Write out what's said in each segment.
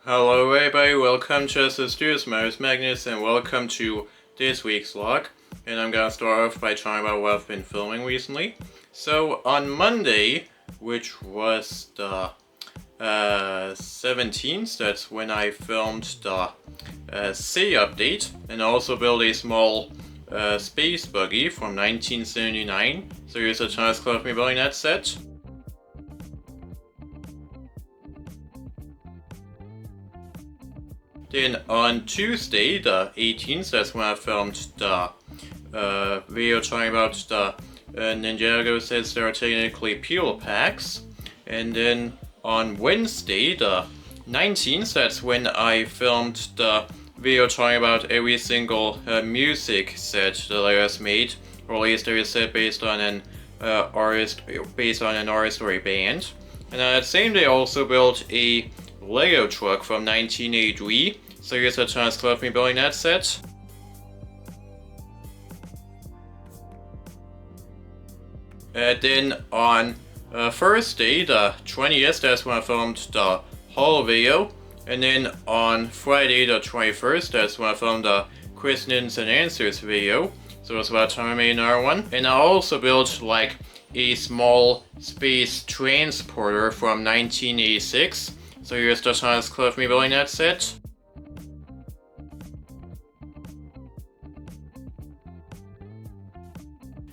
Hello everybody, welcome to Astrup, my name is Magnus, and welcome to this week's vlog. And I'm gonna start off by talking about what I've been filming recently. So on Monday, which was the 17th, that's when I filmed the city update, and also built a small space buggy from 1979. So here's a chance of me building that set. Then on Tuesday, the 18th, that's when I filmed the video talking about the Ninjago sets that are technically peel packs. And then on Wednesday, the 19th, that's when I filmed the video talking about every single music set that I has made, or at least every set based on an artist or a band. And on that same day, I also built a Lego truck from 1983, so here's a chance of me building that set. Then on Thursday, the 20th, that's when I filmed the haul video. And then on Friday, the 21st, that's when I filmed the questions and answers video. So it's about time I made another one. And I also built like a small space transporter from 1986. So here's the chance of me building that set.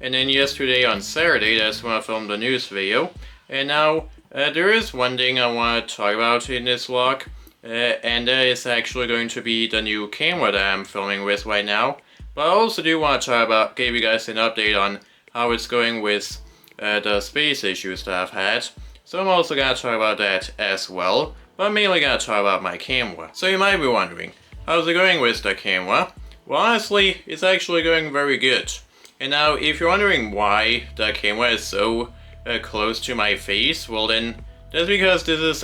And then yesterday on Saturday, that's when I filmed the news video. And now, there is one thing I want to talk about in this vlog. And that is actually going to be the new camera that I'm filming with right now. But I also do want to talk about, give you guys an update on how it's going with the space issues that I've had. So I'm also going to talk about that as well. But I'm mainly going to talk about my camera. So you might be wondering, how's it going with the camera? Well, honestly, it's actually going very good. And now, if you're wondering why the camera is so close to my face, well then, that's because this is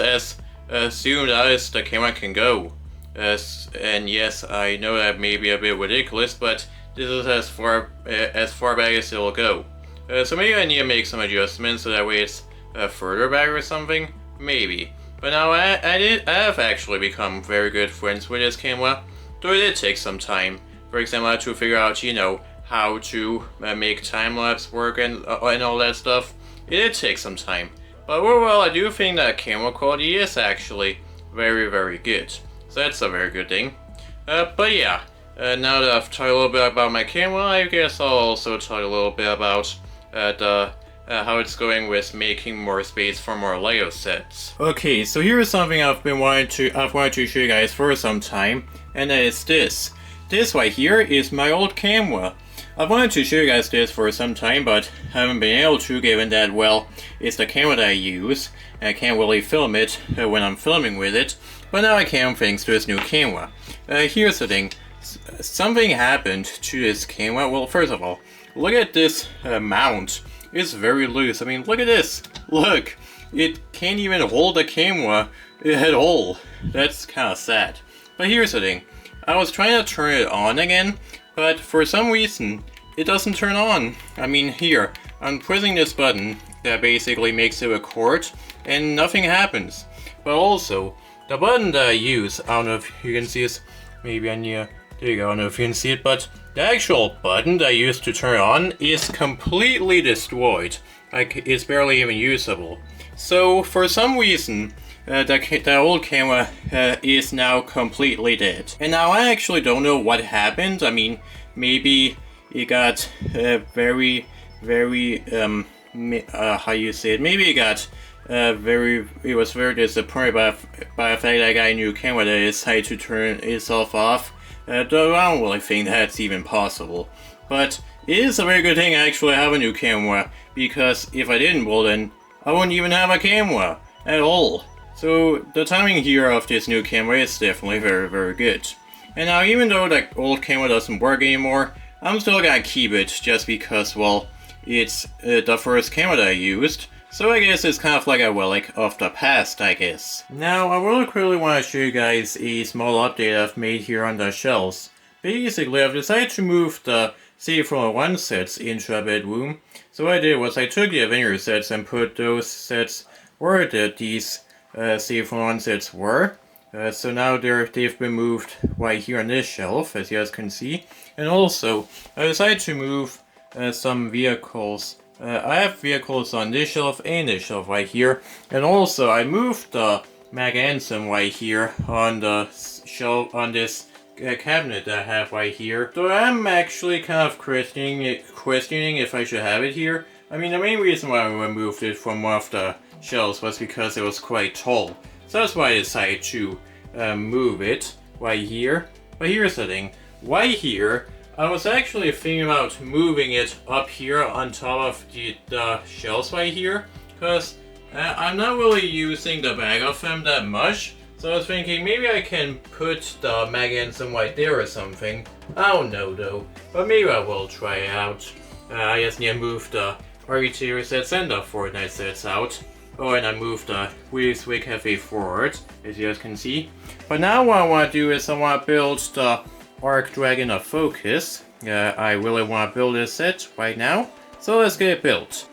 as zoomed out as the camera can go. And yes, I know that may be a bit ridiculous, but this is as far back as it'll go. So maybe I need to make some adjustments so that way it's further back or something? Maybe. But now I have actually become very good friends with this camera, though it did take some time. For example, I had to figure out, you know, how to make time-lapse work and all that stuff. It did take some time. But overall, I do think that camera quality is actually very, very good. So that's a very good thing. But yeah, now that I've talked a little bit about my camera, I guess I'll also talk a little bit about how it's going with making more space for more Lego sets. Okay, so here is something I've wanted to show you guys for some time, and that is this. This right here is my old camera. I've wanted to show you guys this for some time, but haven't been able to, given that, well, it's the camera that I use, and I can't really film it when I'm filming with it, but now I can thanks to this new camera. Here's the thing, something happened to this camera. Well, first of all, look at this mount. It's very loose. I mean, look at this. Look, it can't even hold the camera at all. That's kind of sad. But here's the thing, I was trying to turn it on again, but for some reason, it doesn't turn on. I mean, here, I'm pressing this button that basically makes it record, and nothing happens. But also, the button that I use, I don't know if you can see this, maybe on here, there you go, I don't know if you can see it, but the actual button that I used to turn on is completely destroyed. Like, it's barely even usable. So, for some reason, the old camera is now completely dead. And now I actually don't know what happened. I mean, maybe it got very, how you say it? Maybe it got it was very disappointed by the fact that I got a new camera that decided to turn itself off. Though I don't really think that's even possible. But it is a very good thing I actually have a new camera, because if I didn't, well then, I wouldn't even have a camera at all. So the timing here of this new camera is definitely very, very good. And now, even though the old camera doesn't work anymore, I'm still gonna keep it just because, well, it's the first camera that I used. So I guess it's kind of like a relic of the past, I guess. Now, I really quickly want to show you guys a small update I've made here on the shelves. Basically, I've decided to move the City Formula 1 sets into a bedroom. So what I did was I took the Avenger sets and put those sets where these City Formula 1 sets were. So now they've been moved right here on this shelf, as you guys can see. And also, I decided to move some vehicles. I have vehicles on this shelf and this shelf right here. And also, I moved the Mag Ansem right here on the shelf, on this cabinet that I have right here. So I'm actually kind of questioning if I should have it here. I mean, the main reason why I removed it from one of the shelves was because it was quite tall. So that's why I decided to move it right here. But here's the thing. Right here, I was actually thinking about moving it up here on top of the shelves right here. Because I'm not really using the bag of them that much. So I was thinking maybe I can put the Mag Ansem right there or something. I don't know though. But maybe I will try it out. I just need to move the RE2 sets and the Fortnite sets out. Oh, and I moved the Wheel Swig Cafe forward, as you guys can see. But now what I want to do is I want to build the Arc Dragon of Focus. I really want to build this set right now. So let's get it built.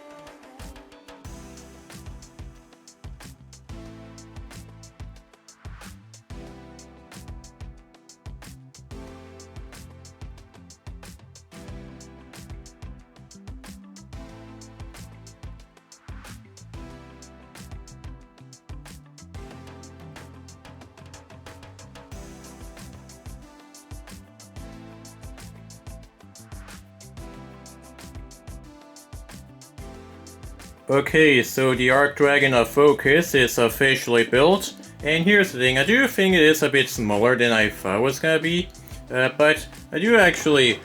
Okay, so the Arc Dragon of Focus is officially built. And here's the thing, I do think it is a bit smaller than I thought it was gonna be. But I do actually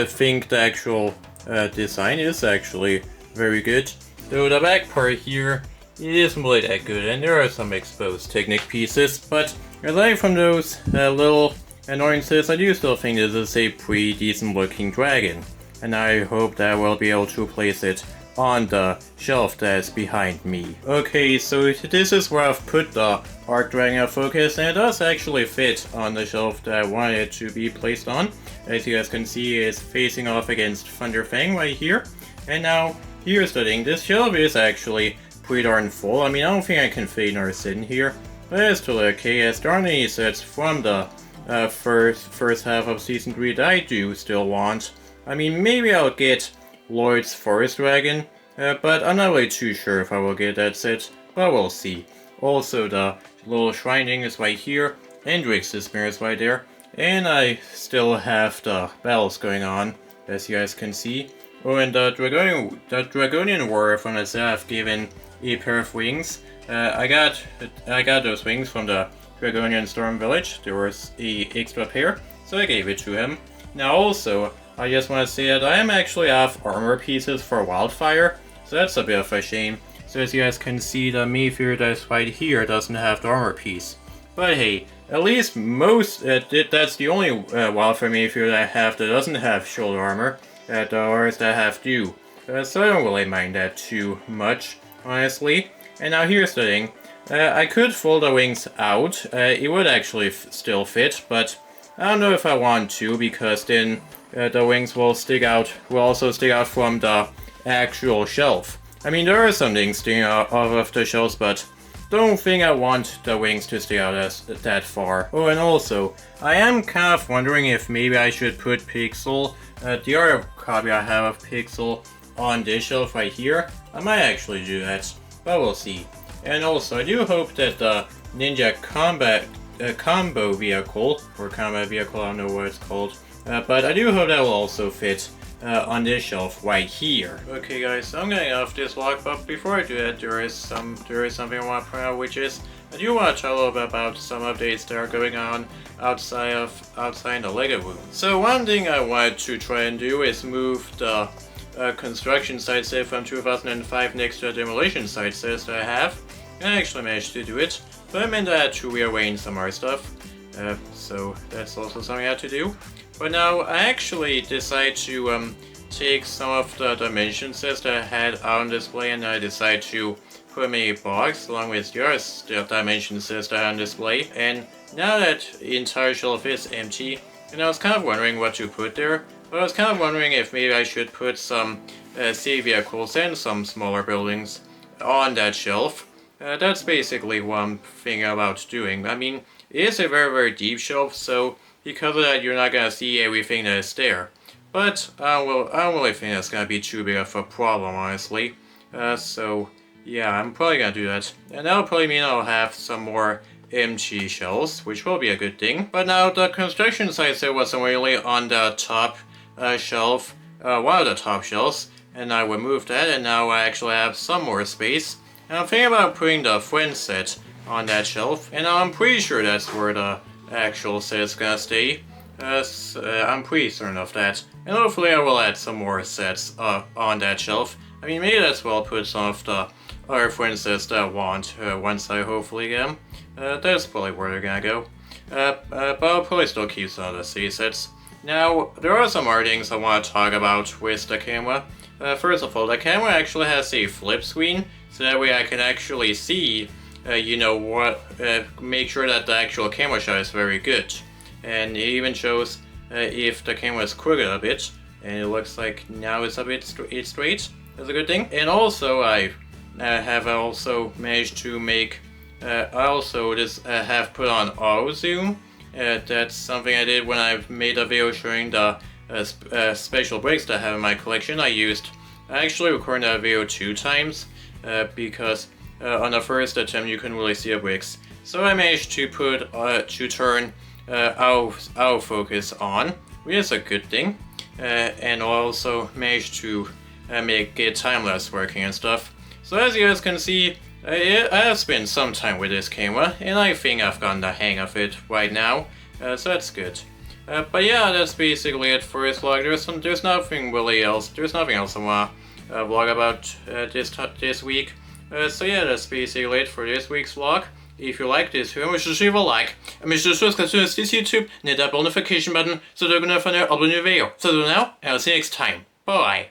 think the actual design is actually very good. Though the back part here, it isn't really that good, and there are some exposed Technic pieces. But aside from those little annoyances, I do still think this is a pretty decent looking dragon. And I hope that I will be able to place it on the shelf that's behind me. Okay, so this is where I've put the Arc Dragon of Focus, and it does actually fit on the shelf that I wanted it to be placed on. As you guys can see, it's facing off against Thunder Fang right here. And now, here's the thing, this shelf is actually pretty darn full. I mean, I don't think I can fit another set in here, but it's still okay, as there aren't any sets from the first half of Season 3 that I do still want. I mean, maybe I'll get Lloyd's Forest Dragon, but I'm not really too sure if I will get that set, but we'll see. Also, the little shrining is right here, and Drix's mirror is right there, and I still have the battles going on, as you guys can see. Oh, and the Dragonian warrior from the set I've given a pair of wings. I got those wings from the Dragonian Storm Village. There was a extra pair, so I gave it to him. Now also, I just want to say that I am actually out of armor pieces for Wildfire, so that's a bit of a shame. So as you guys can see, the Mayfair that's right here doesn't have the armor piece. But hey, at least that's the only Wildfire Mayfair that I have that doesn't have shoulder armor. The others that have do. So I don't really mind that too much, honestly. And now here's the thing. I could fold the wings out. It would actually still fit, but I don't know if I want to, because then the wings will also stick out from the actual shelf. I mean, there are some things sticking out of the shelves, but don't think I want the wings to stick out that far. Oh, and also, I am kind of wondering if maybe I should put Pixel, the other copy I have of Pixel, on this shelf right here. I might actually do that, but we'll see. And also, I do hope that the Ninja Combo Vehicle, or Combat Vehicle, I don't know what it's called, but I do hope that will also fit on this shelf right here. Okay guys, so I'm getting off this vlog, but before I do that, there is something I want to point out, which is I do want to talk a little bit about some updates that are going on outside the LEGO room. So one thing I wanted to try and do is move the construction site set from 2005 next to the demolition site set that I have. And I actually managed to do it, but I meant I had to rearrange some more stuff. So that's also something I had to do. But now I actually decided to take some of the dimension sets that I had out on display, and I decided to put them in a box along with the other dimension sets that are on display. And now that the entire shelf is empty, and I was kind of wondering what to put there, but I was kind of wondering if maybe I should put some city vehicles and some smaller buildings on that shelf. That's basically what I'm thinking about doing. I mean, It is a very deep shelf, so because of that, you're not gonna see everything that is there. But I don't really think that's gonna be too big of a problem, honestly. So yeah, I'm probably gonna do that, and that'll probably mean I'll have some more empty shelves, which will be a good thing. But now the construction site there wasn't really on the top shelf, one of the top shelves, and I removed that, and now I actually have some more space. And I'm thinking about putting the friend set on that shelf, and I'm pretty sure that's where the actual set is gonna stay. I'm pretty certain of that. And hopefully I will add some more sets on that shelf. I mean, maybe as well put some of the other friend sets that I want once I hopefully get them. That's probably where they're gonna go. But I'll probably still keep some of the C sets. Now, there are some other things I want to talk about with the camera. First of all, the camera actually has a flip screen, so that way I can actually see, make sure that the actual camera shot is very good. And it even shows if the camera is crooked a bit, and it looks like now it's a bit straight. That's a good thing. And also, I have also managed to make, have put on auto zoom. That's something I did when I made a video showing the special bricks that I have in my collection. I actually recorded that video 2 times because on the first attempt you couldn't really see the bricks. So I managed to turn autofocus on, which is a good thing, and also managed to get time-lapse working and stuff. So as you guys can see, I have spent some time with this camera, and I think I've gotten the hang of it right now, so that's good. But yeah, that's basically it for this vlog. There's nothing else I wanna vlog about this week. So yeah, that's basically it for this week's vlog. If you like this video, make sure to leave a like, and make sure to subscribe to this YouTube, and hit that bell notification button so that you can never find out a new video. So do now, and I'll see you next time. Bye!